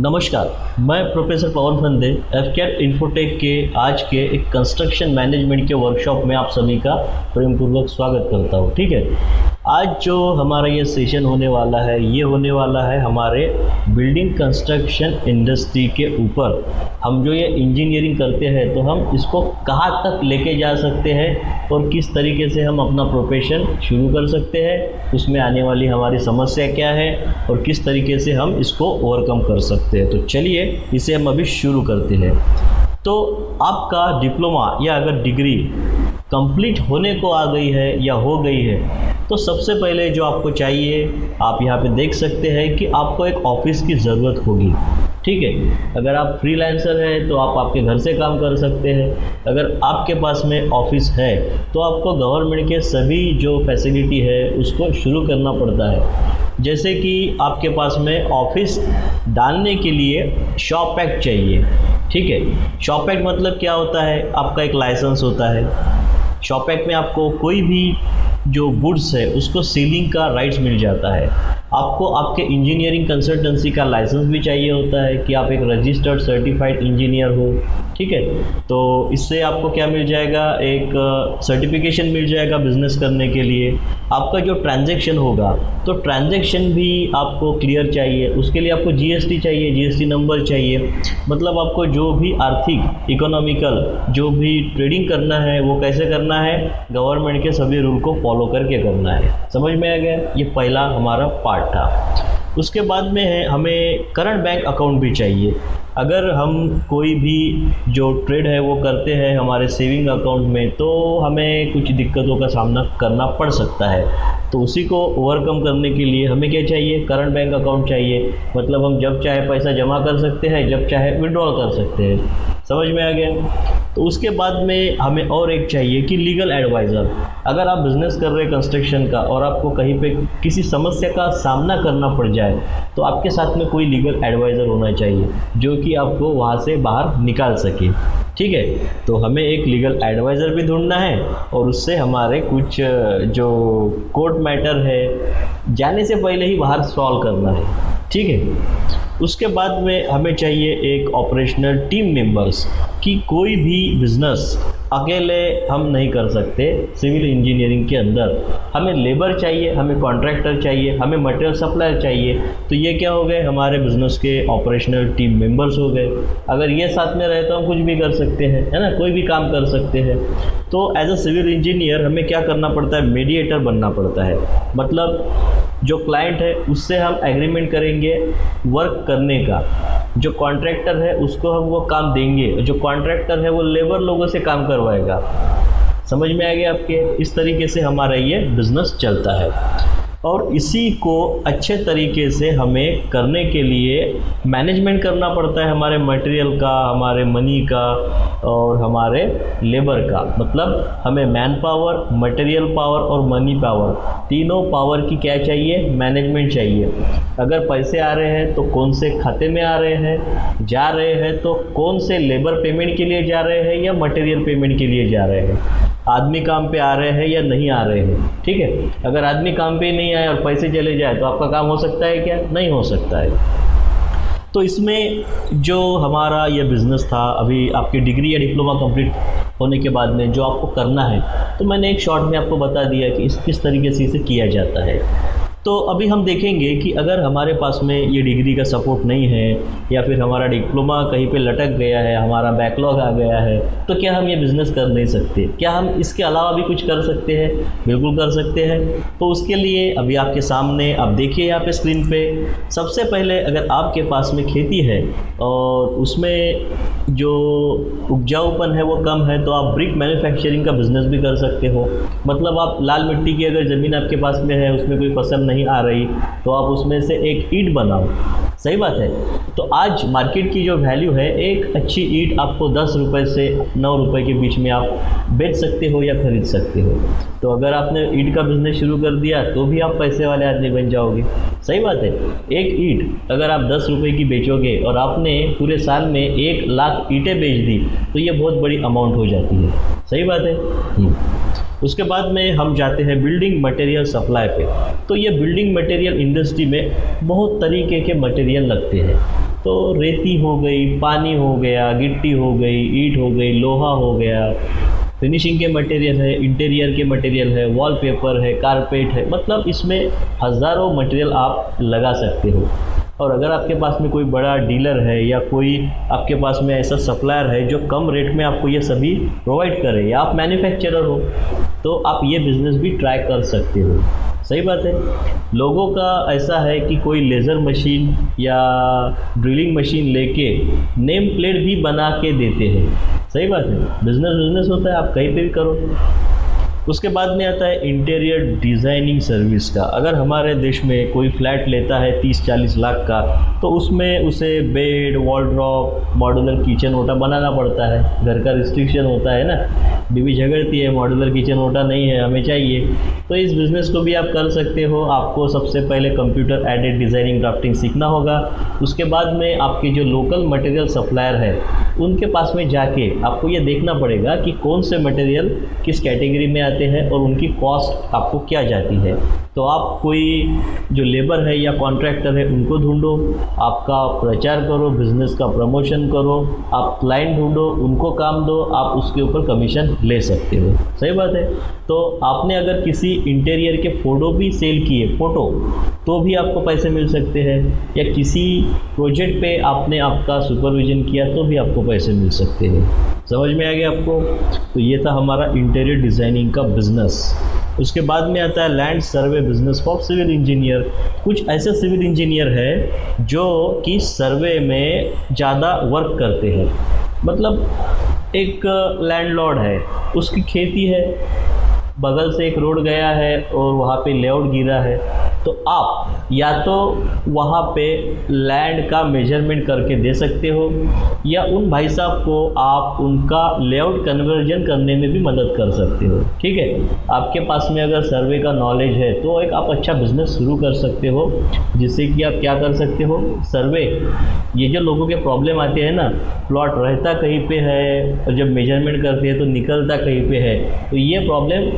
नमस्कार, मैं प्रोफेसर पवन फंदे एफकेआर इन्फोटेक के आज के एक कंस्ट्रक्शन मैनेजमेंट के वर्कशॉप में आप सभी का प्रेमपूर्वक स्वागत करता हूँ। ठीक है, आज जो हमारा ये सेशन होने वाला है ये होने वाला है हमारे बिल्डिंग कंस्ट्रक्शन इंडस्ट्री के ऊपर। हम जो ये इंजीनियरिंग करते हैं तो हम इसको कहाँ तक लेके जा सकते हैं और किस तरीके से हम अपना प्रोफेशन शुरू कर सकते हैं, उसमें आने वाली हमारी समस्या क्या है और किस तरीके से हम इसको ओवरकम कर सकते हैं। तो चलिए इसे हम अभी शुरू करते हैं। तो आपका डिप्लोमा या अगर डिग्री कंप्लीट होने को आ गई है या हो गई है तो सबसे पहले जो आपको चाहिए, आप यहाँ पे देख सकते हैं कि आपको एक ऑफिस की ज़रूरत होगी। ठीक है, अगर आप फ्रीलांसर हैं तो आप आपके घर से काम कर सकते हैं। अगर आपके पास में ऑफिस है तो आपको गवर्नमेंट के सभी जो फैसिलिटी है उसको शुरू करना पड़ता है। जैसे कि आपके पास में ऑफिस डालने के लिए शॉप एक्ट चाहिए। ठीक है, शॉप एक्ट मतलब क्या होता है, आपका एक लाइसेंस होता है। शॉप एक्ट में आपको कोई भी जो गुड्स है उसको सीलिंग का राइट्स मिल जाता है। आपको आपके इंजीनियरिंग कंसल्टेंसी का लाइसेंस भी चाहिए होता है कि आप एक रजिस्टर्ड सर्टिफाइड इंजीनियर हो। ठीक है, तो इससे आपको क्या मिल जाएगा, एक सर्टिफिकेशन मिल जाएगा बिजनेस करने के लिए। आपका जो ट्रांजैक्शन होगा तो ट्रांजैक्शन भी आपको क्लियर चाहिए, उसके लिए आपको जीएसटी चाहिए, जीएसटी नंबर चाहिए। मतलब आपको जो भी आर्थिक इकोनॉमिकल जो भी ट्रेडिंग करना है वो कैसे करना है, गवर्नमेंट के सभी रूल को फॉलो करके करना है। समझ में आ गया, ये पहला हमारा पार्ट था। उसके बाद में है हमें करंट बैंक अकाउंट भी चाहिए। अगर हम कोई भी जो ट्रेड है वो करते हैं हमारे सेविंग अकाउंट में तो हमें कुछ दिक्कतों का सामना करना पड़ सकता है। तो उसी को ओवरकम करने के लिए हमें क्या चाहिए, करंट बैंक अकाउंट चाहिए। मतलब हम जब चाहे पैसा जमा कर सकते हैं, जब चाहे विड्रॉल कर सकते हैं। समझ में आ गया। तो उसके बाद में हमें और एक चाहिए कि लीगल एडवाइज़र। अगर आप बिज़नेस कर रहे हैं कंस्ट्रक्शन का और आपको कहीं पे किसी समस्या का सामना करना पड़ जाए तो आपके साथ में कोई लीगल एडवाइज़र होना चाहिए जो कि आपको वहाँ से बाहर निकाल सके। ठीक है, तो हमें एक लीगल एडवाइज़र भी ढूंढना है और उससे हमारे कुछ जो कोर्ट मैटर है जाने से पहले ही बाहर सॉल्व करना है। ठीक है, उसके बाद में हमें चाहिए एक ऑपरेशनल टीम मेंबर्स कि कोई भी बिजनेस अकेले हम नहीं कर सकते। सिविल इंजीनियरिंग के अंदर हमें लेबर चाहिए, हमें कॉन्ट्रैक्टर चाहिए, हमें मटेरियल सप्लायर चाहिए। तो ये क्या हो गए, हमारे बिजनेस के ऑपरेशनल टीम मेंबर्स हो गए। अगर ये साथ में रहे तो हम कुछ भी कर सकते हैं, है ना, कोई भी काम कर सकते हैं। तो एज अ सिविल इंजीनियर हमें क्या करना पड़ता है, मीडिएटर बनना पड़ता है। मतलब जो क्लाइंट है उससे हम एग्रीमेंट करेंगे वर्क करने का, जो कॉन्ट्रैक्टर है उसको हम वो काम देंगे, जो कॉन्ट्रैक्टर है वो लेबर लोगों से काम करवाएगा। समझ में आ गया आपके। इस तरीके से हमारा ये बिज़नेस चलता है और इसी को अच्छे तरीके से हमें करने के लिए मैनेजमेंट करना पड़ता है हमारे मटेरियल का, हमारे मनी का और हमारे लेबर का। मतलब हमें मैन पावर, मटेरियल पावर और मनी पावर, तीनों पावर की क्या चाहिए, मैनेजमेंट चाहिए। अगर पैसे आ रहे हैं तो कौन से खाते में आ रहे हैं, जा रहे हैं तो कौन से लेबर पेमेंट के लिए जा रहे हैं या मटेरियल पेमेंट के लिए जा रहे हैं, आदमी काम पे आ रहे हैं या नहीं आ रहे हैं। ठीक है, अगर आदमी काम पे ही नहीं आए और पैसे चले जाए तो आपका काम हो सकता है क्या, नहीं हो सकता है। तो इसमें जो हमारा ये बिज़नेस था, अभी आपकी डिग्री या डिप्लोमा कंप्लीट होने के बाद में जो आपको करना है तो मैंने एक शॉर्ट में आपको बता दिया कि किस तरीके से इसे किया जाता है। तो अभी हम देखेंगे कि अगर हमारे पास में ये डिग्री का सपोर्ट नहीं है या फिर हमारा डिप्लोमा कहीं पे लटक गया है, हमारा बैकलॉग आ गया है, तो क्या हम ये बिज़नेस कर नहीं सकते, क्या हम इसके अलावा भी कुछ कर सकते हैं, बिल्कुल कर सकते हैं। तो उसके लिए अभी आपके सामने आप देखिए यहाँ पे स्क्रीन पे, सबसे पहले अगर आपके पास में खेती है और उसमें जो उपजाऊपन है वो कम है तो आप ब्रिक मैन्युफैक्चरिंग का बिज़नेस भी कर सकते हो। मतलब आप लाल मिट्टी की अगर ज़मीन आपके पास में है, उसमें कोई फसल नहीं आ रही तो आप उसमें से एक ईंट बनाओ। सही बात है। तो आज मार्केट की जो वैल्यू है, एक अच्छी ईंट आपको 10 रुपये से 9 रुपये के बीच में आप बेच सकते हो या खरीद सकते हो। तो अगर आपने ईंट का बिज़नेस शुरू कर दिया तो भी आप पैसे वाले आदमी बन जाओगे। सही बात है। एक ईंट अगर आप 10 रुपये की बेचोगे और आपने पूरे साल में 1 लाख ईंटें बेच दी तो ये बहुत बड़ी अमाउंट हो जाती है। सही बात है। उसके बाद में हम जाते हैं बिल्डिंग मटेरियल सप्लाई पे। तो ये बिल्डिंग मटेरियल इंडस्ट्री में बहुत तरीके के मटेरियल लगते हैं। तो रेती हो गई, पानी हो गया, गिट्टी हो गई, ईंट हो गई, लोहा हो गया, फिनिशिंग के मटेरियल है, इंटीरियर के मटेरियल है, वॉलपेपर है, कारपेट है, मतलब इसमें हज़ारों मटेरियल आप लगा सकते हो। और अगर आपके पास में कोई बड़ा डीलर है या कोई आपके पास में ऐसा सप्लायर है जो कम रेट में आपको ये सभी प्रोवाइड करे, या आप मैन्युफैक्चरर हो, तो आप ये बिज़नेस भी ट्राई कर सकते हो। सही बात है। लोगों का ऐसा है कि कोई लेज़र मशीन या ड्रिलिंग मशीन लेके नेम प्लेट भी बना के देते हैं। सही बात है, बिज़नेस होता है, आप कहीं पे भी करो। उसके बाद में आता है इंटीरियर डिज़ाइनिंग सर्विस का। अगर हमारे देश में कोई फ्लैट लेता है 30-40 लाख का, तो उसमें उसे बेड, वॉलड्रॉप, मॉड्यूलर किचन ओटा बनाना पड़ता है। घर का रिस्ट्रिक्शन होता है ना, बीवी झगड़ती है, मॉड्यूलर किचन ओटा नहीं है, हमें चाहिए। तो इस बिज़नेस को भी आप कर सकते हो। आपको सबसे पहले कंप्यूटर एडेड डिज़ाइनिंग ड्राफ्टिंग सीखना होगा। उसके बाद में आपके जो लोकल मटेरियल सप्लायर है उनके पास में जाके आपको ये देखना पड़ेगा कि कौन से मटेरियल किस कैटेगरी में आते हैं और उनकी कॉस्ट आपको क्या जाती है। तो आप कोई जो लेबर है या कॉन्ट्रैक्टर है उनको ढूंढो, आपका प्रचार करो, बिज़नेस का प्रमोशन करो, आप क्लाइंट ढूंढो, उनको काम दो, आप उसके ऊपर कमीशन ले सकते हो। सही बात है। तो आपने अगर किसी इंटीरियर के फ़ोटो भी सेल किए, तो भी आपको पैसे मिल सकते हैं, या किसी प्रोजेक्ट पे आपने आपका सुपरविजन किया तो भी आपको पैसे मिल सकते हैं। समझ में आ गया आपको? तो ये था हमारा इंटीरियर डिज़ाइनिंग का बिज़नेस। उसके बाद में आता है land survey business for civil engineer. कुछ ऐसे सिविल इंजीनियर है जो कि सर्वे में ज़्यादा वर्क करते हैं। मतलब एक लैंडलॉर्ड है, उसकी खेती है, बगल से एक रोड गया है और वहाँ पे लेआउट गिरा है, तो आप या तो वहाँ पे लैंड का मेजरमेंट करके दे सकते हो, या उन भाई साहब को आप उनका लेआउट कन्वर्जन करने में भी मदद कर सकते हो। ठीक है, आपके पास में अगर सर्वे का नॉलेज है तो एक आप अच्छा बिजनेस शुरू कर सकते हो, जिससे कि आप क्या कर सकते हो, सर्वे, ये जो लोगों के प्रॉब्लम आते हैं ना, प्लॉट रहता कहीं पे है और जब मेजरमेंट करते हैं तो निकलता कहीं पे है, तो ये प्रॉब्लम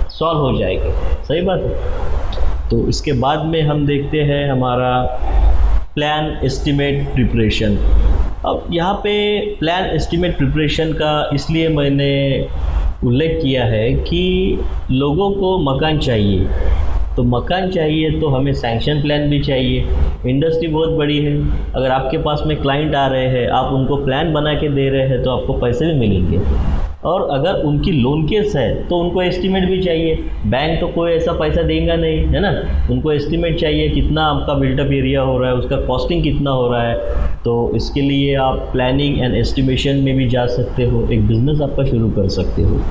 सॉल्व हो जाएगी। सही बात है। तो इसके बाद में हम देखते हैं हमारा प्लान एस्टिमेट प्रिपरेशन। अब यहाँ पे प्लान एस्टिमेट प्रिपरेशन का इसलिए मैंने उल्लेख किया है कि लोगों को मकान चाहिए, तो मकान चाहिए तो हमें सैंक्शन प्लान भी चाहिए। इंडस्ट्री बहुत बड़ी है, अगर आपके पास में क्लाइंट आ रहे हैं, आप उनको प्लान बना के दे रहे हैं तो आपको पैसे भी मिलेंगे। और अगर उनकी लोन केस है तो उनको एस्टीमेट भी चाहिए। बैंक तो कोई ऐसा पैसा देगा नहीं, है ना, उनको एस्टीमेट चाहिए कितना आपका बिल्डअप एरिया हो रहा है, उसका कॉस्टिंग कितना हो रहा है। तो इसके लिए आप प्लानिंग एंड एस्टिमेशन में भी जा सकते हो, एक बिज़नेस आपका शुरू कर सकते हो।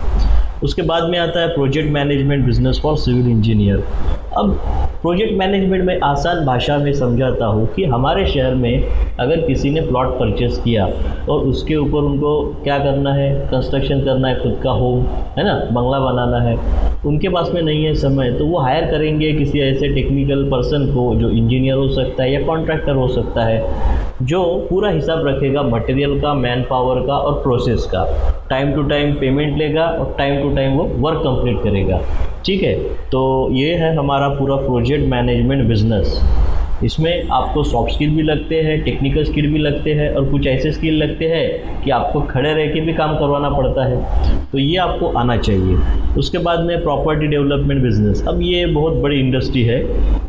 उसके बाद में आता है project management business for civil engineer. अब प्रोजेक्ट मैनेजमेंट में आसान भाषा में समझाता हूँ कि हमारे शहर में अगर किसी ने प्लॉट परचेस किया और उसके ऊपर उनको क्या करना है, कंस्ट्रक्शन करना है, खुद का होम, है ना, बंगला बनाना है, उनके पास में नहीं है समय, तो वो हायर करेंगे किसी ऐसे टेक्निकल पर्सन को जो इंजीनियर हो सकता है या कॉन्ट्रैक्टर हो सकता है, जो पूरा हिसाब रखेगा मटेरियल का, मैन पावर का और प्रोसेस का। टाइम टू टाइम पेमेंट लेगा और टाइम टू टाइम वो वर्क कंप्लीट करेगा। ठीक है, तो ये है हमारा पूरा प्रोजेक्ट मैनेजमेंट बिजनेस। इसमें आपको सॉफ्ट स्किल भी लगते हैं, टेक्निकल स्किल भी लगते हैं, और कुछ ऐसे स्किल लगते हैं कि आपको खड़े रह के भी काम करवाना पड़ता है, तो ये आपको आना चाहिए। उसके बाद में प्रॉपर्टी डेवलपमेंट बिजनेस। अब ये बहुत बड़ी इंडस्ट्री है।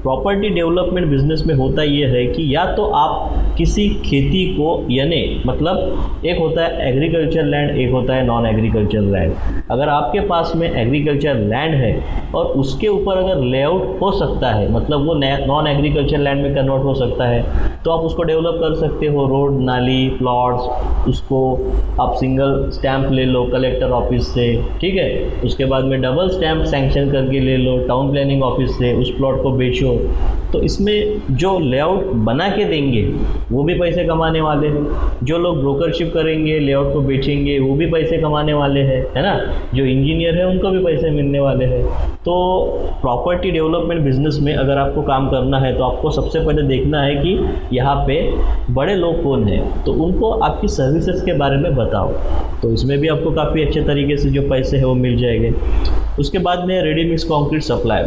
प्रॉपर्टी डेवलपमेंट बिजनेस में होता ये है कि या तो आप किसी खेती को, यानी मतलब एक होता है एग्रीकल्चर लैंड, एक होता है नॉन एग्रीकल्चर लैंड। अगर आपके पास में एग्रीकल्चर लैंड है और उसके ऊपर अगर लेआउट हो सकता है, मतलब वो नॉन एग्रीकल्चर लैंड में कन्वर्ट हो सकता है, तो आप उसको डेवलप कर सकते हो। रोड, नाली, प्लॉट्स, उसको आप सिंगल स्टैंप ले लो कलेक्टर ऑफिस से, ठीक है, उसके बाद में डबल स्टैंप सैंक्शन करके ले लो टाउन प्लानिंग ऑफिस से, उस प्लॉट को बेचो। तो इसमें जो लेआउट बना के देंगे वो भी पैसे कमाने वाले हैं, जो लोग ब्रोकरशिप करेंगे, लेआउट को बेचेंगे, वो भी पैसे कमाने वाले हैं, है ना, जो इंजीनियर है उनको भी पैसे मिलने वाले हैं। तो प्रॉपर्टी डेवलपमेंट बिजनेस में अगर आपको काम करना है तो आपको सबसे पहले देखना है कि यहाँ पे बड़े लोग कौन हैं, तो उनको आपकी सर्विसेज के बारे में बताओ, तो इसमें भी आपको काफ़ी अच्छे तरीके से जो पैसे हैं वो मिल जाएंगे। उसके बाद में रेडी मिक्स कंक्रीट सप्लाई।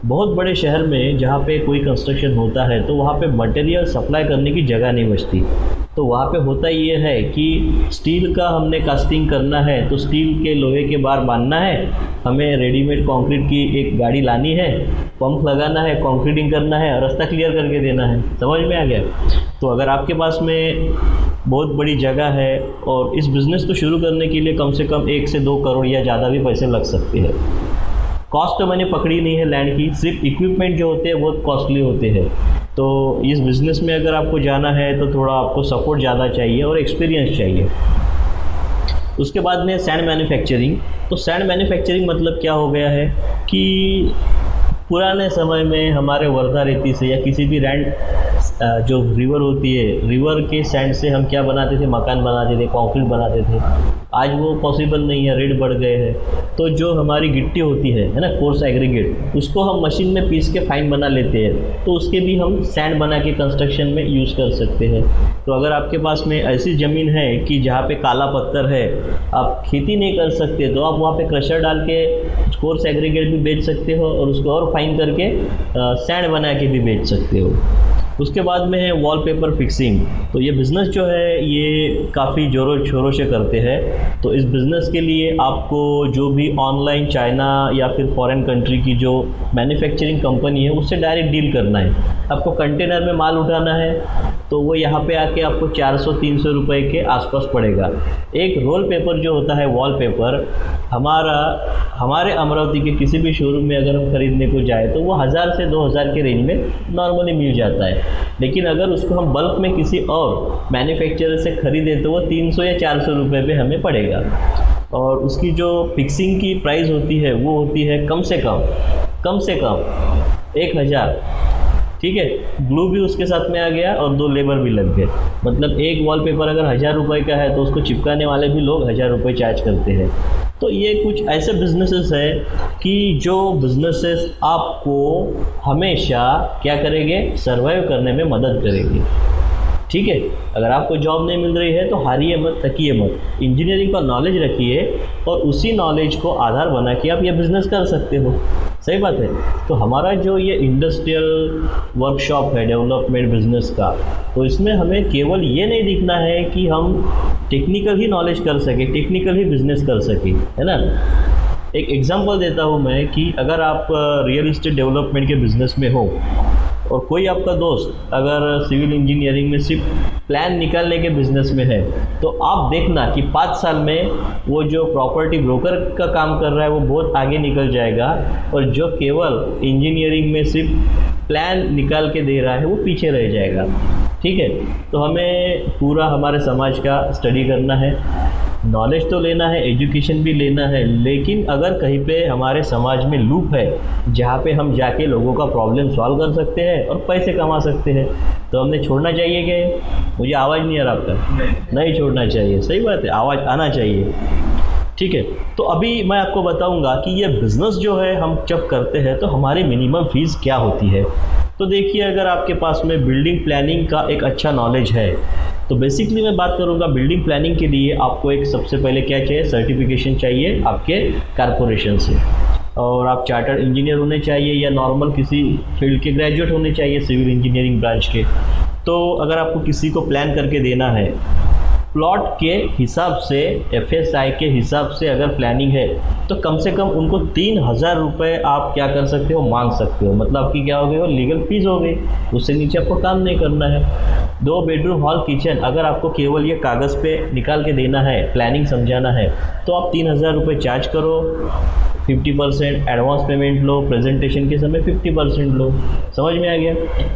बहुत बड़े शहर में जहाँ पे कोई कंस्ट्रक्शन होता है तो वहाँ पे मटेरियल सप्लाई करने की जगह नहीं बचती। तो वहाँ पे होता ये है कि स्टील का हमने कास्टिंग करना है तो स्टील के लोहे के बार बांधना है, हमें रेडीमेड कंक्रीट की एक गाड़ी लानी है, पंप लगाना है, कंक्रीटिंग करना है, रास्ता क्लियर करके देना है। समझ में आ गया? तो अगर आपके पास में बहुत बड़ी जगह है और इस बिज़नेस को शुरू करने के लिए कम से कम 1 से 2 करोड़ या ज़्यादा भी पैसे लग सकते हैं। कॉस्ट तो मैंने पकड़ी नहीं है लैंड की, सिर्फ इक्विपमेंट जो होते हैं बहुत कॉस्टली होते हैं। तो इस बिज़नेस में अगर आपको जाना है तो थोड़ा आपको सपोर्ट ज़्यादा चाहिए और एक्सपीरियंस चाहिए। उसके बाद में सैंड मैन्युफैक्चरिंग। तो सैंड मैन्युफैक्चरिंग मतलब क्या हो गया है कि पुराने समय में हमारे वर्धा रेती से या किसी भी जो रिवर होती है, रिवर के सैंड से हम क्या बनाते थे, मकान बनाते थे, कंक्रीट बनाते थे। आज वो पॉसिबल नहीं है, रेट बढ़ गए हैं। तो जो हमारी गिट्टी होती है ना, कोर्स एग्रीगेट, उसको हम मशीन में पीस के फाइन बना लेते हैं, तो उसके भी हम सैंड बना के कंस्ट्रक्शन में यूज़ कर सकते हैं। तो अगर आपके पास में ऐसी ज़मीन है कि जहाँ पे काला पत्थर है, आप खेती नहीं कर सकते, तो आप वहाँ पे क्रशर डाल के कोर्स एग्रीगेट भी बेच सकते हो और उसको और फाइन करके सैंड बना के भी बेच सकते हो। उसके बाद में है वॉलपेपर फिक्सिंग। तो ये बिज़नेस जो है ये काफ़ी ज़ोरों शोरों से करते हैं। तो इस बिज़नेस के लिए आपको जो भी ऑनलाइन चाइना या फिर फॉरेन कंट्री की जो मैन्युफैक्चरिंग कंपनी है उससे डायरेक्ट डील करना है। आपको कंटेनर में माल उठाना है तो वो यहाँ पे आके आपको 400-300 रुपए के आसपास पड़ेगा। एक रोल पेपर जो होता है वॉलपेपर, हमारे अमरावती के किसी भी शोरूम में अगर हम खरीदने को जाए तो वो 1000 से 2000 के रेंज में नॉर्मली मिल जाता है। लेकिन अगर उसको हम बल्क में किसी और मैन्युफैक्चरर से खरीदें तो वो 300 या 400 रुपये पे हमें पड़ेगा। और उसकी जो फिक्सिंग की प्राइस होती है वो होती है कम से कम 1000। ठीक है, ग्लू भी उसके साथ में आ गया और 2 लेबर भी लग गए। मतलब एक वॉलपेपर अगर 1000 रुपये का है तो उसको चिपकाने वाले भी लोग 1000 रुपये चार्ज करते हैं। तो ये कुछ ऐसे बिजनेसेस है कि जो बिजनेसेस आपको हमेशा क्या करेंगे, सर्वाइव करने में मदद करेंगे। ठीक है, अगर आपको जॉब नहीं मिल रही है तो हारिए मत, थकिए मत, इंजीनियरिंग का नॉलेज रखिए और उसी नॉलेज को आधार बना के आप ये बिज़नेस कर सकते हो। सही बात है। तो हमारा जो ये इंडस्ट्रियल वर्कशॉप है डेवलपमेंट बिजनेस का, तो इसमें हमें केवल ये नहीं दिखना है कि हम टेक्निकल ही नॉलेज कर सके, टेक्निकल ही बिजनेस कर सके, है ना। एक एग्जांपल देता हूँ मैं कि अगर आप रियल इस्टेट डेवलपमेंट के बिज़नेस में हो और कोई आपका दोस्त अगर सिविल इंजीनियरिंग में सिर्फ प्लान निकालने के बिज़नेस में है, तो आप देखना कि 5 साल में वो जो प्रॉपर्टी ब्रोकर का काम कर रहा है वो बहुत आगे निकल जाएगा और जो केवल इंजीनियरिंग में सिर्फ प्लान निकाल के दे रहा है वो पीछे रह जाएगा। ठीक है, तो हमें पूरा हमारे समाज का स्टडी करना है, नॉलेज तो लेना है, एजुकेशन भी लेना है, लेकिन अगर कहीं पे हमारे समाज में लूप है जहाँ पे हम जाके लोगों का प्रॉब्लम सॉल्व कर सकते हैं और पैसे कमा सकते हैं, तो हमने छोड़ना चाहिए क्या? मुझे आवाज़ नहीं आ रहा आपका। नहीं छोड़ना चाहिए, सही बात है, आवाज़ आना चाहिए। ठीक है, तो अभी मैं आपको बताऊंगा कि ये बिज़नेस जो है हम जब करते हैं तो हमारी मिनिमम फीस क्या होती है। तो देखिए, अगर आपके पास में बिल्डिंग प्लानिंग का एक अच्छा नॉलेज है तो बेसिकली मैं बात करूंगा बिल्डिंग प्लानिंग के लिए आपको एक सबसे पहले क्या चाहिए, सर्टिफिकेशन चाहिए आपके कारपोरेशन से, और आप चार्टर्ड इंजीनियर होने चाहिए या नॉर्मल किसी फील्ड के ग्रेजुएट होने चाहिए सिविल इंजीनियरिंग ब्रांच के। तो अगर आपको किसी को प्लान करके देना है प्लॉट के हिसाब से, FSI के हिसाब से अगर प्लानिंग है तो कम से कम उनको 3000 रुपये आप क्या कर सकते हो, मांग सकते हो। मतलब आपकी क्या हो गई, वो लीगल फीस हो गई, उससे नीचे आपको काम नहीं करना है। 2 बेडरूम हॉल किचन अगर आपको केवल ये कागज़ पे निकाल के देना है, प्लानिंग समझाना है, तो आप 3000 रुपये चार्ज करो, 50% एडवांस पेमेंट लो, प्रेजेंटेशन के समय 50% लो। समझ में आ गया?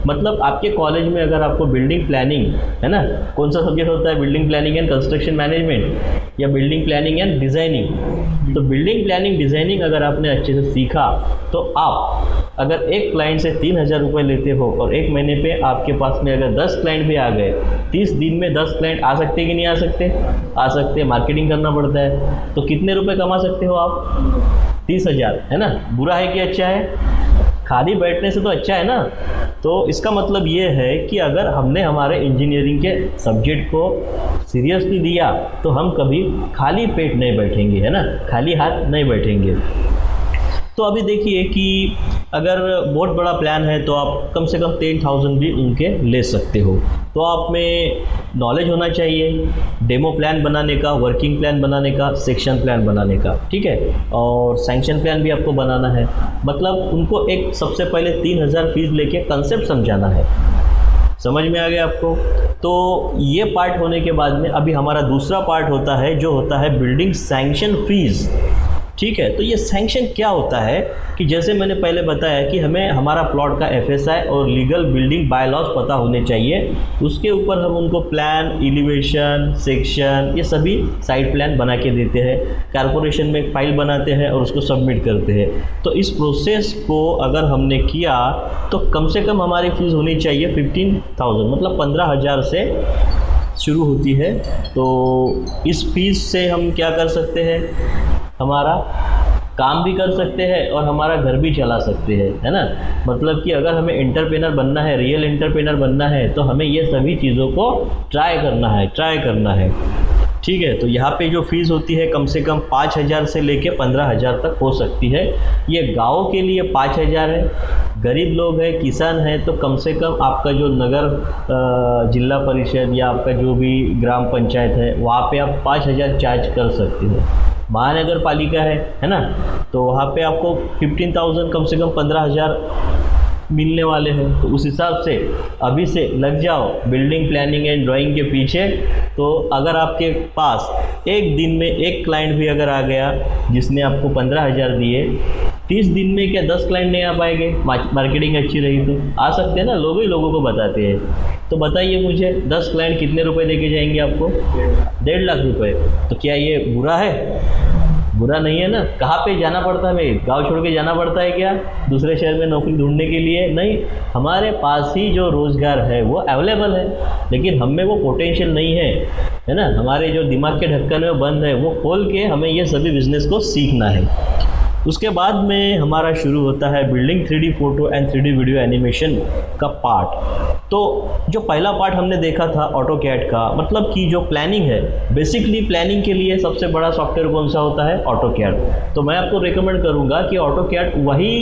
मतलब आपके कॉलेज में अगर आपको बिल्डिंग प्लानिंग है ना, कौन सा सब्जेक्ट होता है, building planning and construction management या बिल्डिंग प्लानिंग एंड डिज़ाइनिंग, तो बिल्डिंग प्लानिंग डिज़ाइनिंग अगर आपने अच्छे से सीखा तो आप अगर एक क्लाइंट से 3000 रुपये लेते हो और 1 महीने पे आपके पास में अगर 10 क्लाइंट भी आ गए, 30 दिन में 10 क्लाइंट आ सकते कि नहीं आ सकते? आ सकते। मार्केटिंग करना पड़ता है, तो कितने रुपए कमा सकते हो आप? 30,000, है ना। बुरा है कि अच्छा है? खाली बैठने से तो अच्छा है ना। तो इसका मतलब ये है कि अगर हमने हमारे इंजीनियरिंग के सब्जेक्ट को सीरियसली लिया तो हम कभी खाली पेट नहीं बैठेंगे, है ना, खाली हाथ नहीं बैठेंगे। तो अभी देखिए कि अगर बहुत बड़ा प्लान है तो आप कम से कम 10,000 भी उनके ले सकते हो। तो आप में नॉलेज होना चाहिए डेमो प्लान बनाने का, वर्किंग प्लान बनाने का, सेक्शन प्लान बनाने का, ठीक है, और सैंक्शन प्लान भी आपको बनाना है। मतलब उनको एक सबसे पहले 3,000 फीस लेके कंसेप्ट समझाना है। समझ में आ गया आपको? तो ये पार्ट होने के बाद में अभी हमारा दूसरा पार्ट होता है जो होता है बिल्डिंग सैंक्शन फीस, ठीक है। तो ये सैंक्शन क्या होता है कि जैसे मैंने पहले बताया कि हमें हमारा प्लॉट का एफएसआई और लीगल बिल्डिंग बायलॉज पता होने चाहिए। उसके ऊपर हम उनको प्लान, एलिवेशन, सेक्शन, ये सभी साइड प्लान बना के देते हैं। कॉर्पोरेशन में एक फाइल बनाते हैं और उसको सबमिट करते हैं। तो इस प्रोसेस को अगर हमने किया तो कम से कम हमारी फीस होनी चाहिए 15,000, मतलब 15,000 से शुरू होती है। तो इस फीस से हम क्या कर सकते हैं, हमारा काम भी कर सकते हैं और हमारा घर भी चला सकते हैं, है ना। मतलब कि अगर हमें एंटरप्रेनर बनना है, रियल एंटरप्रेनर बनना है, तो हमें ये सभी चीज़ों को ट्राई करना है, ठीक है। तो यहाँ पे जो फीस होती है कम से कम 5,000 से लेके 15,000 तक हो सकती है। ये गाँव के लिए 5,000 है, गरीब लोग हैं, किसान हैं, तो कम से कम आपका जो नगर जिला परिषद या आपका जो भी ग्राम पंचायत है वहाँ पे आप 5,000 चार्ज कर सकते हो। महानगर पालिका है ना, तो वहाँ पे आपको 15,000 कम से कम 15,000 मिलने वाले हैं। तो उस हिसाब से अभी से लग जाओ बिल्डिंग प्लानिंग एंड ड्राइंग के पीछे। तो अगर आपके पास एक दिन में एक क्लाइंट भी अगर आ गया जिसने आपको 15,000 दिए, 30 दिन में क्या 10 क्लाइंट नहीं आ पाएंगे? मार्केटिंग अच्छी रही तो आ सकते हैं ना, लोग ही लोगों को बताते हैं। तो बताइए मुझे, 10 क्लाइंट कितने रुपए देके जाएंगे आपको? 1.5 लाख रुपए। तो क्या ये बुरा है? बुरा नहीं है ना। कहाँ पे जाना पड़ता है भाई? गांव छोड़ के जाना पड़ता है क्या दूसरे शहर में नौकरी ढूंढने के लिए? नहीं, हमारे पास ही जो रोज़गार है वो अवेलेबल है, लेकिन हम में वो पोटेंशियल नहीं है ना। हमारे जो दिमाग के ढक्कन में बंद है, वो खोल के हमें ये सभी बिजनेस को सीखना है। उसके बाद में हमारा शुरू होता है building 3D photo and 3D video animation का पार्ट। तो जो पहला पार्ट हमने देखा था ऑटोकैड का, मतलब कि जो प्लानिंग है, बेसिकली प्लानिंग के लिए सबसे बड़ा सॉफ्टवेयर कौन सा होता है? ऑटोकैड। तो मैं आपको रिकमेंड करूंगा कि ऑटोकैड वही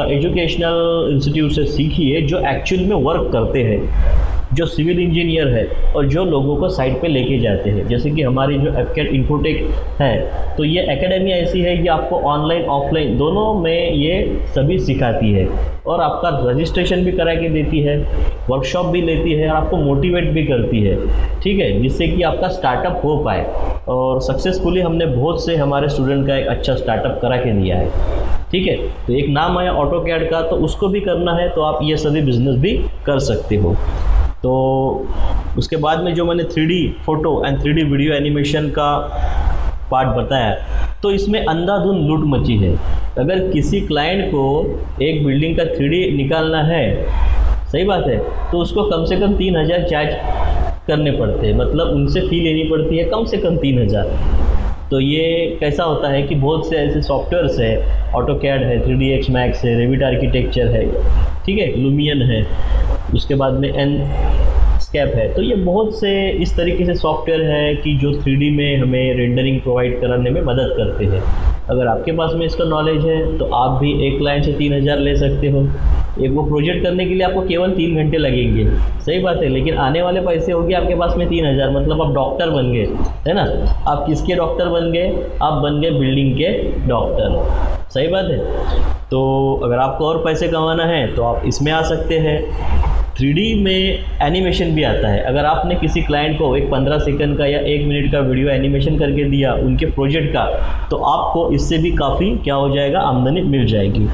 एजुकेशनल इंस्टीट्यूट से सीखिए जो एक्चुअल में वर्क करते हैं, जो सिविल इंजीनियर है और जो लोगों को साइट पे लेके जाते हैं। जैसे कि हमारी जो एफकेड इन्फोटेक है, तो ये एकेडमी ऐसी है कि आपको ऑनलाइन ऑफलाइन दोनों में ये सभी सिखाती है और आपका रजिस्ट्रेशन भी करा के देती है, वर्कशॉप भी लेती है और आपको मोटिवेट भी करती है, ठीक है, जिससे कि आपका स्टार्टअप हो पाए। और सक्सेसफुली हमने बहुत से हमारे स्टूडेंट का एक अच्छा स्टार्टअप करा के दिया है, ठीक है। तो एक नाम आया ऑटोकैड का, तो उसको भी करना है तो आप ये सभी बिजनेस भी कर सकते हो। तो उसके बाद में जो मैंने 3D photo and 3D video animation का पार्ट बताया, तो इसमें अंधाधुंध लूट मची है। अगर किसी क्लाइंट को एक बिल्डिंग का 3D निकालना है, सही बात है, तो उसको कम से कम 3,000 चार्ज करने पड़ते हैं, मतलब उनसे फ़ी लेनी पड़ती है कम से कम 3,000। तो ये कैसा होता है कि बहुत से ऐसे सॉफ्टवेयर्स है, ऑटोकैड है, 3ds मैक्स है, रेविट आर्किटेक्चर है, ठीक है, लुमियन है, उसके बाद में एनस्केप है। तो ये बहुत से इस तरीके से सॉफ्टवेयर है कि जो 3D में हमें रेंडरिंग प्रोवाइड कराने में मदद करते हैं। अगर आपके पास में इसका नॉलेज है तो आप भी एक क्लाइंट से 3,000 ले सकते हो। एक वो प्रोजेक्ट करने के लिए आपको केवल 3 घंटे लगेंगे, सही बात है, लेकिन आने वाले पैसे होंगे आपके पास में 3,000, मतलब आप डॉक्टर बन गए, है ना। आप किसके डॉक्टर बन गए? आप बन गए बिल्डिंग के डॉक्टर, सही बात है। तो अगर आपको और पैसे कमाना है तो आप इसमें आ सकते हैं। 3D में एनिमेशन भी आता है। अगर आपने किसी क्लाइंट को एक 15 सेकंड का या 1 मिनट का वीडियो एनिमेशन करके दिया उनके प्रोजेक्ट का, तो आपको इससे भी काफ़ी क्या हो जाएगा, आमदनी मिल जाएगी।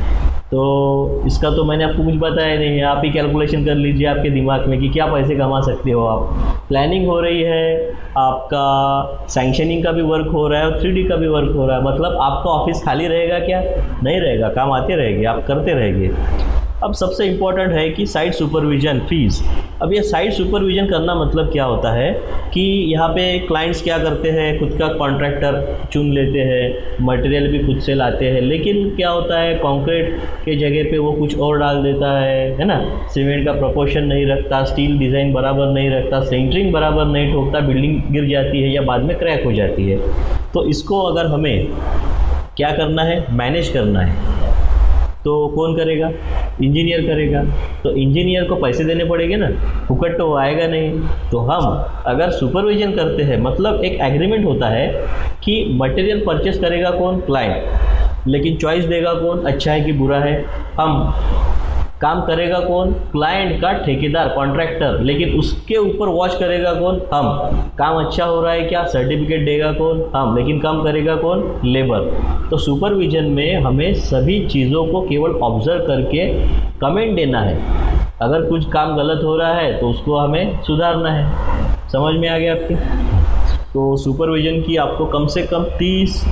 तो इसका तो मैंने आपको कुछ बताया नहीं है, आप ही कैलकुलेशन कर लीजिए आपके दिमाग में कि क्या पैसे कमा सकते हो आप। प्लानिंग हो रही है, आपका सैंक्शनिंग का भी वर्क हो रहा है और 3D का भी वर्क हो रहा है, मतलब आपका ऑफिस खाली रहेगा क्या? नहीं रहेगा, काम आते रहेंगे, आप करते रहेंगे। अब सबसे इम्पॉर्टेंट है कि साइट सुपरविजन फीस। अब ये साइट सुपरविजन करना मतलब क्या होता है कि यहाँ पे क्लाइंट्स क्या करते हैं, खुद का कॉन्ट्रैक्टर चुन लेते हैं, मटेरियल भी खुद से लाते हैं, लेकिन क्या होता है कंक्रीट के जगह पे वो कुछ और डाल देता है ना, सीमेंट का प्रोपोर्शन नहीं रखता, स्टील डिज़ाइन बराबर नहीं रखता, सेंटरिंग बराबर नहीं ठोकता, बिल्डिंग गिर जाती है या बाद में क्रैक हो जाती है। तो इसको अगर हमें क्या करना है, मैनेज करना है, तो कौन करेगा? इंजीनियर करेगा। तो इंजीनियर को पैसे देने पड़ेंगे ना, फुकट तो वो आएगा नहीं। तो हम अगर सुपरविजन करते हैं, मतलब एक एग्रीमेंट होता है कि मटेरियल परचेस करेगा कौन? क्लाइंट। लेकिन चॉइस देगा कौन? अच्छा है कि बुरा है? हम। काम करेगा कौन? क्लाइंट का ठेकेदार, कॉन्ट्रैक्टर। लेकिन उसके ऊपर वॉच करेगा कौन? हम। काम अच्छा हो रहा है क्या? सर्टिफिकेट देगा कौन? हम। लेकिन काम करेगा कौन? लेबर। तो सुपरविजन में हमें सभी चीज़ों को केवल ऑब्जर्व करके कमेंट देना है। अगर कुछ काम गलत हो रहा है तो उसको हमें सुधारना है। समझ में आ गया आपकी? तो सुपरविजन की आपको कम से कम 30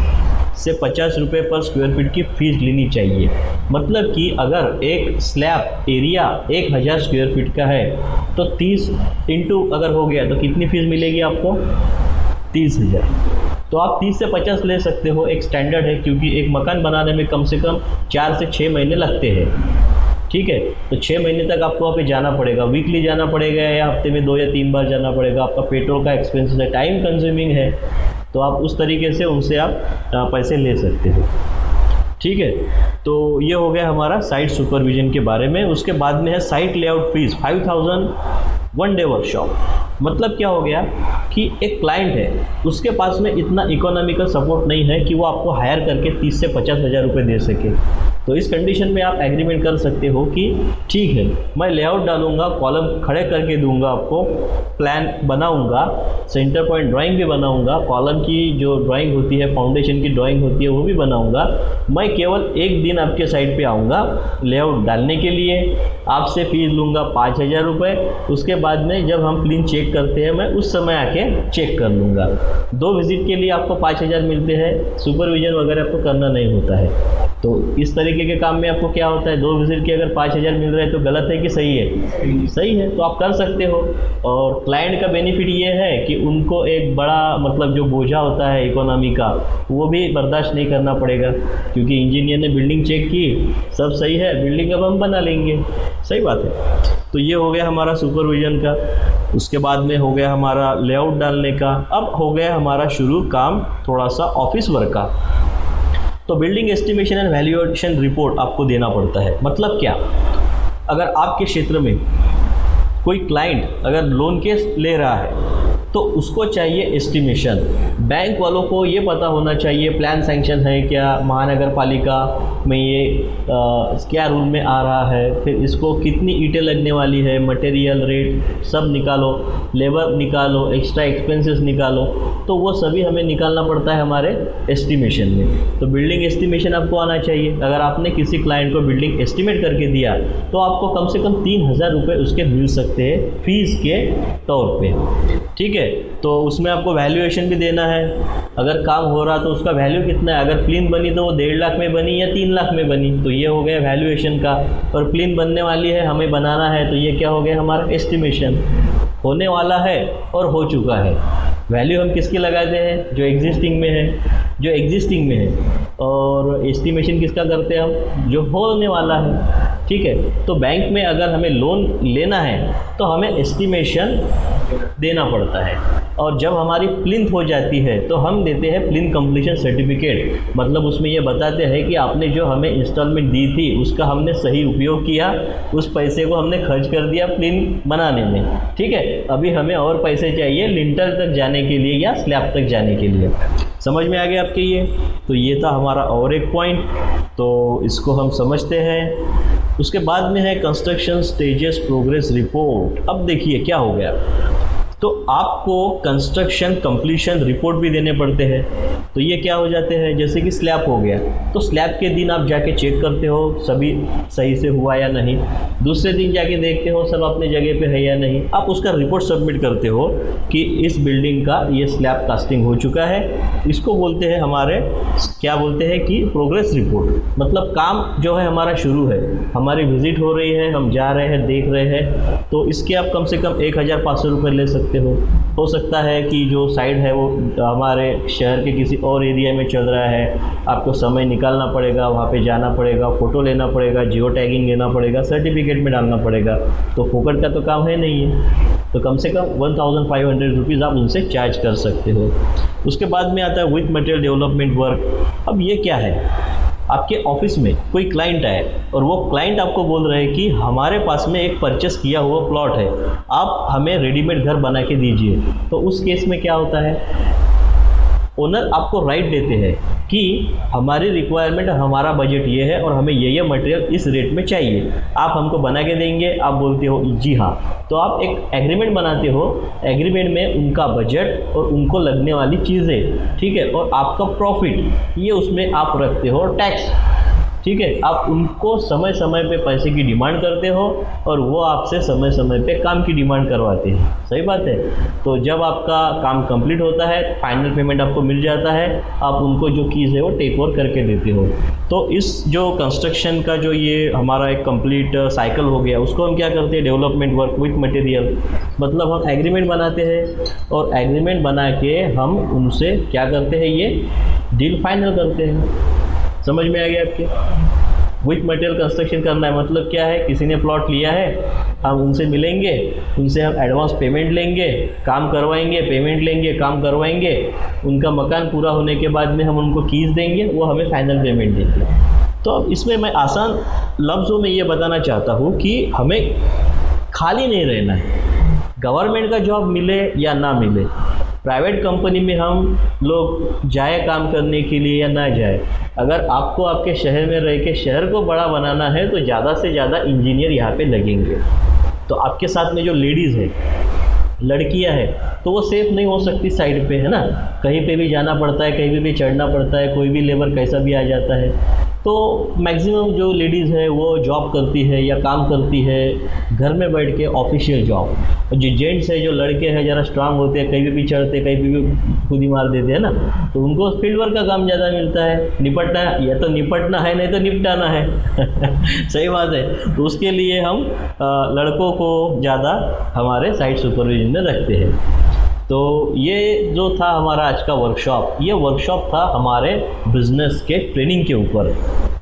से 50 रुपये पर स्क्वायर फीट की फ़ीस लेनी चाहिए। मतलब कि अगर एक स्लैब एरिया 1000 स्क्वायर फीट का है तो 30 इंटू अगर हो गया तो कितनी फ़ीस मिलेगी आपको? 30,000। तो आप 30 से 50 ले सकते हो, एक स्टैंडर्ड है, क्योंकि एक मकान बनाने में कम से कम 4 से 6 महीने लगते हैं। ठीक है, तो 6 महीने तक आपको वहाँ पे जाना पड़ेगा, वीकली जाना पड़ेगा या हफ्ते में 2 या 3 बार जाना पड़ेगा। आपका पेट्रोल का एक्सपेंसेस है, टाइम कंज्यूमिंग है, तो आप उस तरीके से उनसे आप पैसे ले सकते हो। ठीक है, तो ये हो गया हमारा साइट सुपरविजन के बारे में। उसके बाद में है site layout fees 5000 1 day workshop. मतलब क्या हो गया कि एक क्लाइंट है, उसके पास में इतना इकोनॉमिकल सपोर्ट नहीं है कि वो आपको हायर करके 30 से 50,000 रुपये दे सके। तो इस कंडीशन में आप एग्रीमेंट कर सकते हो कि ठीक है, मैं लेआउट डालूंगा, कॉलम खड़े करके दूंगा, आपको प्लान बनाऊंगा, सेंटर पॉइंट ड्राइंग भी बनाऊंगा, कॉलम की जो ड्राइंग होती है, फाउंडेशन की ड्राइंग होती है, वो भी बनाऊंगा। मैं केवल एक दिन आपके साइट पे आऊँगा लेआउट डालने के लिए, आपसे फीस लूँगा 5,000 रुपये। उसके बाद में जब हम प्लान चेक करते हैं, मैं उस समय आके चेक कर लूँगा। 2 विजिट के लिए आपको 5,000 मिलते हैं, सुपरविजन वगैरह आपको करना नहीं होता है। तो इस तरीके के काम में आपको क्या होता है, 2 विजिट के अगर 5,000 मिल रहे हैं तो गलत है कि सही है? सही है, तो आप कर सकते हो। और क्लाइंट का बेनिफिट ये है कि उनको एक बड़ा मतलब जो बोझा होता है इकोनॉमी का, वो भी बर्दाश्त नहीं करना पड़ेगा, क्योंकि इंजीनियर ने बिल्डिंग चेक की, सब सही है, बिल्डिंग अब हम बना लेंगे। सही बात है। तो ये हो गया हमारा सुपरविजन का। उसके बाद में हो गया हमारा लेआउट डालने का। अब हो गया हमारा शुरू काम थोड़ा सा ऑफिस वर्क का। तो building estimation and valuation report आपको देना पड़ता है। मतलब क्या, अगर आपके क्षेत्र में कोई क्लाइंट अगर लोन केस ले रहा है तो उसको चाहिए एस्टिमेशन। बैंक वालों को ये पता होना चाहिए प्लान सैंक्शन है क्या, महानगर पालिका में ये क्या रूल में आ रहा है, फिर इसको कितनी ईंटें लगने वाली है, मटेरियल रेट सब निकालो, लेबर निकालो, एक्स्ट्रा एक्सपेंसेस निकालो। तो वो सभी हमें निकालना पड़ता है हमारे एस्टिमेशन में। तो बिल्डिंग एस्टिमेशन आपको आना चाहिए। अगर आपने किसी क्लाइंट को बिल्डिंग एस्टिमेट करके दिया तो आपको कम से कम 3,000 रुपये उसके मिल सकते हैं फीस के तौर पे। ठीक है, तो उसमें आपको वैल्यूएशन भी देना है। अगर काम हो रहा तो उसका वैल्यू कितना है, अगर प्लेन बनी तो वो 1.5 लाख में बनी या 3 लाख में बनी, तो ये हो गया वैल्यूएशन का। और प्लेन बनने वाली है, हमें बनाना है, तो ये क्या हो गया हमारा एस्टिमेशन। होने वाला है और हो चुका है। वैल्यू हम किसकी लगाते हैं, जो एग्जिस्टिंग में है, जो एग्जिस्टिंग में है। और एस्टिमेशन किसका करते हैं हम, जो होने वाला है। ठीक है, तो बैंक में अगर हमें लोन लेना है तो हमें एस्टिमेशन देना पड़ता है। और जब हमारी प्लिंथ हो जाती है तो हम देते हैं प्लिंथ कंप्लीशन सर्टिफिकेट। मतलब उसमें ये बताते हैं कि आपने जो हमें इंस्टॉलमेंट दी थी उसका हमने सही उपयोग किया, उस पैसे को हमने खर्च कर दिया प्लिंथ बनाने में। ठीक है, अभी हमें और पैसे चाहिए लिंटर तक जाने के लिए या स्लैब तक जाने के लिए। समझ में आ गया आपके ये? तो ये था हमारा और एक पॉइंट, तो इसको हम समझते हैं। उसके बाद में है कंस्ट्रक्शन स्टेजेस प्रोग्रेस रिपोर्ट। अब देखिए क्या हो गया, तो आपको कंस्ट्रक्शन कंप्लीशन रिपोर्ट भी देने पड़ते हैं। तो ये क्या हो जाते हैं, जैसे कि स्लैब हो गया तो स्लैब के दिन आप जाके चेक करते हो सभी सही से हुआ या नहीं, दूसरे दिन जाके देखते हो सब अपने जगह पे है या नहीं, आप उसका रिपोर्ट सबमिट करते हो कि इस बिल्डिंग का ये स्लैब कास्टिंग हो चुका है। इसको बोलते हैं हमारे, क्या बोलते हैं कि प्रोग्रेस रिपोर्ट। मतलब काम जो है हमारा शुरू है, हमारी विजिट हो रही है, हम जा रहे हैं, देख रहे हैं, तो इसके आप कम से कम 1,500 रुपये ले सकते हो सकता है कि जो साइड है वो हमारे शहर के किसी और एरिया में चल रहा है, आपको समय निकालना पड़ेगा, वहाँ पे जाना पड़ेगा, फ़ोटो लेना पड़ेगा, जियो टैगिंग लेना पड़ेगा, सर्टिफिकेट में डालना पड़ेगा। तो फोकट का तो काम है नहीं है, तो कम से कम 1,500 रुपीज़ आप उनसे चार्ज कर सकते हो। उसके बाद में आता है विथ मटेरियल डेवलपमेंट वर्क। अब ये क्या है, आपके ऑफिस में कोई क्लाइंट आए और वो क्लाइंट आपको बोल रहे हैं कि हमारे पास में एक परचेस किया हुआ प्लॉट है, आप हमें रेडीमेड घर बना के दीजिए, तो उस केस में क्या होता है, ओनर आपको राइट देते हैं कि हमारी रिक्वायरमेंट, हमारा बजट ये है और हमें ये मटेरियल इस रेट में चाहिए, आप हमको बना के देंगे। आप बोलते हो जी हाँ, तो आप एक एग्रीमेंट बनाते हो। एग्रीमेंट में उनका बजट और उनको लगने वाली चीज़ें, ठीक है, और आपका प्रॉफिट, ये उसमें आप रखते हो टैक्स, ठीक है। आप उनको समय समय पे पैसे की डिमांड करते हो और वो आपसे समय समय पे काम की डिमांड करवाते हैं, सही बात है। तो जब आपका काम कंप्लीट होता है, फाइनल पेमेंट आपको मिल जाता है, आप उनको जो कीज़ है वो टेक ओवर करके देते हो। तो इस जो कंस्ट्रक्शन का जो ये हमारा एक कंप्लीट साइकिल हो गया, उसको हम क्या करते हैं, डेवलपमेंट वर्क विथ मटेरियल, मतलब हम एग्रीमेंट बनाते हैं और एग्रीमेंट बना के हम उनसे क्या करते हैं, ये डील फाइनल करते हैं। समझ में आ गया आपके? विथ मटेरियल कंस्ट्रक्शन करना है मतलब क्या है, किसी ने प्लॉट लिया है, हम उनसे मिलेंगे, उनसे हम एडवांस पेमेंट लेंगे, काम करवाएंगे, पेमेंट लेंगे, काम करवाएंगे, उनका मकान पूरा होने के बाद में हम उनको कीज़ देंगे, वो हमें फाइनल पेमेंट देंगे। तो अब इसमें मैं आसान लफ्ज़ों में ये बताना चाहता हूँ कि हमें खाली नहीं रहना है। गवर्नमेंट का जॉब मिले या ना मिले, प्राइवेट कंपनी में हम लोग जाए काम करने के लिए या ना जाए, अगर आपको आपके शहर में रह के शहर को बड़ा बनाना है तो ज़्यादा से ज़्यादा इंजीनियर यहाँ पे लगेंगे। तो आपके साथ में जो लेडीज़ है, लड़कियां हैं, तो वो सेफ नहीं हो सकती साइड पे, है ना, कहीं पे भी जाना पड़ता है, कहीं पे भी चढ़ना पड़ता है, कोई भी लेबर कैसा भी आ जाता है। तो मैक्सिमम जो लेडीज़ है वो जॉब करती है या काम करती है घर में बैठ के, ऑफिशियल जॉब। और जो जेंट्स है, जो लड़के हैं, ज़रा स्ट्रांग होते हैं, कहीं भी चढ़ते, कहीं भी खुद ही मार देते हैं ना, तो उनको फील्ड वर्क का काम ज़्यादा मिलता है। निपटना, या तो निपटना है, नहीं तो निपटाना है सही बात है। तो उसके लिए हम लड़कों को ज़्यादा हमारे साइट सुपरविजन में रखते हैं। तो ये जो था हमारा आज का वर्कशॉप, ये वर्कशॉप था हमारे बिजनेस के ट्रेनिंग के ऊपर।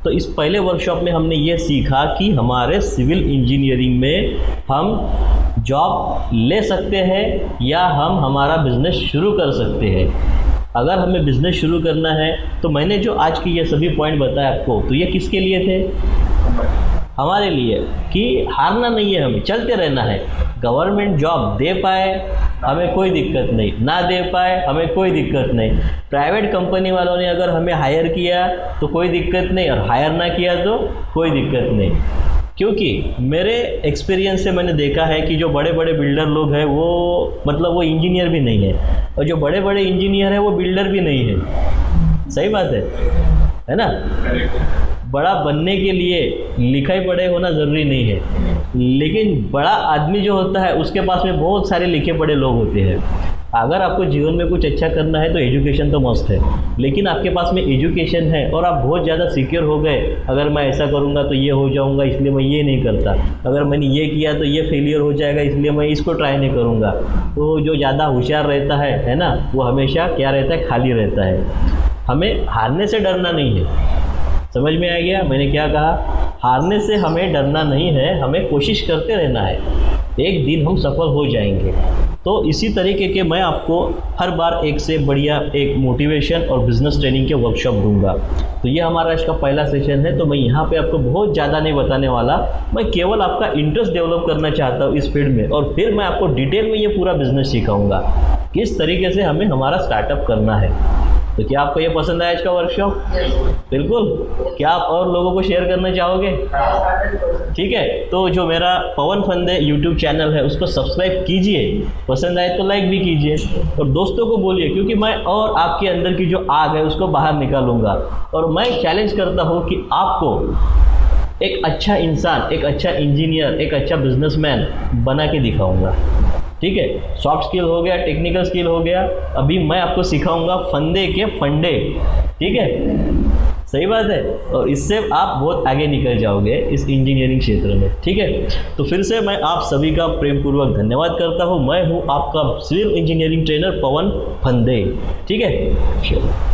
तो इस पहले वर्कशॉप में हमने ये सीखा कि हमारे सिविल इंजीनियरिंग में हम जॉब ले सकते हैं या हम हमारा बिजनेस शुरू कर सकते हैं। अगर हमें बिजनेस शुरू करना है तो मैंने जो आज की ये सभी पॉइंट बताया आपको, तो ये किसके लिए थे, हमारे लिए, कि हारना नहीं है, हमें चलते रहना है। गवर्नमेंट जॉब दे पाए हमें कोई दिक्कत नहीं, ना दे पाए हमें कोई दिक्कत नहीं। प्राइवेट कंपनी वालों ने अगर हमें हायर किया तो कोई दिक्कत नहीं, और हायर ना किया तो कोई दिक्कत नहीं। क्योंकि मेरे एक्सपीरियंस से मैंने देखा है कि जो बड़े बड़े बिल्डर लोग हैं वो मतलब वो इंजीनियर भी नहीं है, और जो बड़े बड़े इंजीनियर हैं वो बिल्डर भी नहीं है। सही बात है ना। बड़ा बनने के लिए लिखाई पढ़े होना ज़रूरी नहीं है, लेकिन बड़ा आदमी जो होता है उसके पास में बहुत सारे लिखे पढ़े लोग होते हैं। अगर आपको जीवन में कुछ अच्छा करना है तो एजुकेशन तो मस्त है, लेकिन आपके पास में एजुकेशन है और आप बहुत ज़्यादा सिक्योर हो गए, अगर मैं ऐसा करूँगा तो ये हो जाऊँगा इसलिए मैं ये नहीं करता, अगर मैंने ये किया तो ये फेलियर हो जाएगा इसलिए मैं इसको ट्राई नहीं करूँगा। तो जो ज़्यादा होशियार रहता है ना, वो हमेशा क्या रहता है, खाली रहता है। हमें हारने से डरना नहीं है। समझ में आ गया मैंने क्या कहा? हारने से हमें डरना नहीं है, हमें कोशिश करते रहना है, एक दिन हम सफल हो जाएंगे। तो इसी तरीके के मैं आपको हर बार एक से बढ़िया एक मोटिवेशन और बिजनेस ट्रेनिंग के वर्कशॉप दूंगा। तो ये हमारा आज का पहला सेशन है, तो मैं यहाँ पे आपको बहुत ज़्यादा नहीं बताने वाला, मैं केवल आपका इंटरेस्ट डेवलप करना चाहता हूँ इस फील्ड में, और फिर मैं आपको डिटेल में ये पूरा बिजनेस सिखाऊंगा किस तरीके से हमें हमारा स्टार्टअप करना है। तो क्या आपको ये पसंद आया आज का वर्कशॉप? बिल्कुल। क्या आप और लोगों को शेयर करना चाहोगे? ठीक है, तो जो मेरा पवन फंदे यूट्यूब चैनल है उसको सब्सक्राइब कीजिए, पसंद आए तो लाइक भी कीजिए, और दोस्तों को बोलिए, क्योंकि मैं और आपके अंदर की जो आग है उसको बाहर निकालूंगा। और मैं चैलेंज करता हूँ कि आपको एक अच्छा इंसान, एक अच्छा इंजीनियर, एक अच्छा बिजनेसमैन बना के दिखाऊंगा। ठीक है, सॉफ्ट स्किल हो गया, टेक्निकल स्किल हो गया, अभी मैं आपको सिखाऊंगा फंदे के फंडे। ठीक है, सही बात है, और इससे आप बहुत आगे निकल जाओगे इस इंजीनियरिंग क्षेत्र में। ठीक है, तो फिर से मैं आप सभी का प्रेम पूर्वक धन्यवाद करता हूँ। मैं हूँ आपका सिविल इंजीनियरिंग ट्रेनर पवन फंदे। ठीक है, चलो।